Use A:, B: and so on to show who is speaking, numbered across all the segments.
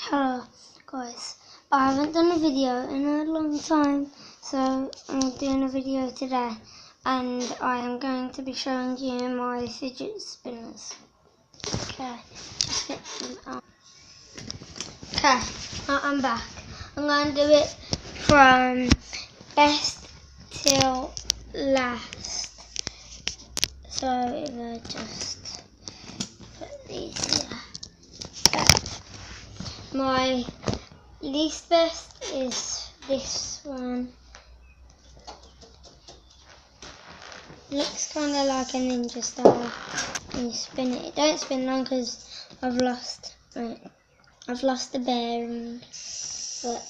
A: Hello guys, I haven't done a video in a long time, so I'm doing a video today and I am going to be showing you my fidget spinners. Okay, just fit them up. Okay, I'm back. I'm going to do it from best till last. So if I just put these here. My least best is this one. Looks kind of like a ninja star. And you spin it. It don't spin long because I've lost the bearing. But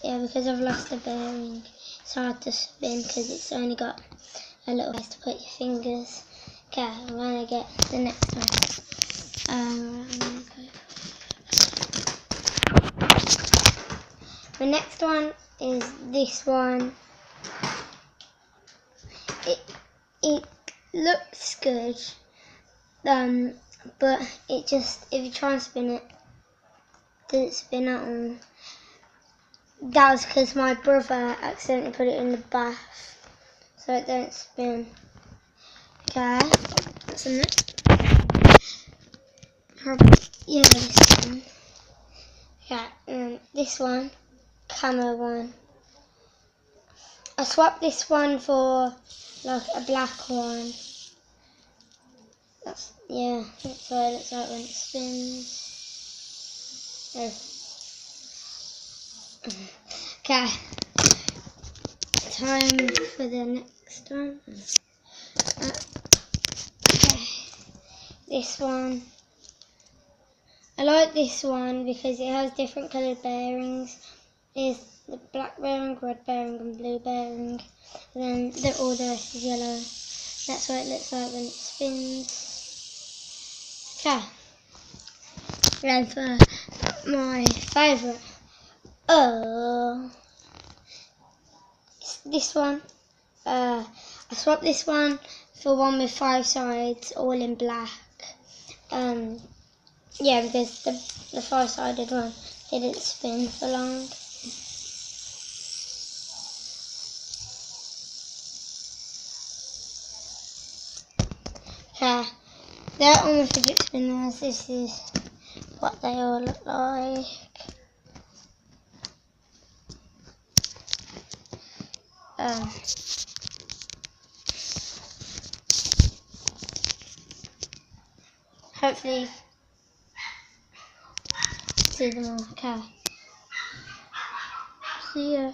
A: yeah, because I've lost the bearing, it's hard to spin because it's only got a little place to put your fingers. Okay, I'm gonna get the next one. The next one is this one. It looks good, but it just, if you try and spin it, doesn't spin at all. That was because my brother accidentally put it in the bath, so it don't spin. Okay, that's in it. Yeah, this one. Okay, and this one, camo one. I swapped this one for like a black one. That's what it looks like when it spins. Okay, time for the next one. Okay, this one. I like this one because it has different coloured bearings. There's the black bearing, red bearing and blue bearing. And then all the rest is yellow. That's what it looks like when it spins. Okay. Then for my favourite. It's this one. I swapped this one for one with 5 sides, all in black. Yeah, because the 5-sided one didn't spin for long. Okay, they're all my fidget spinners. This is what they all look like. Hopefully see them all. Okay. See ya.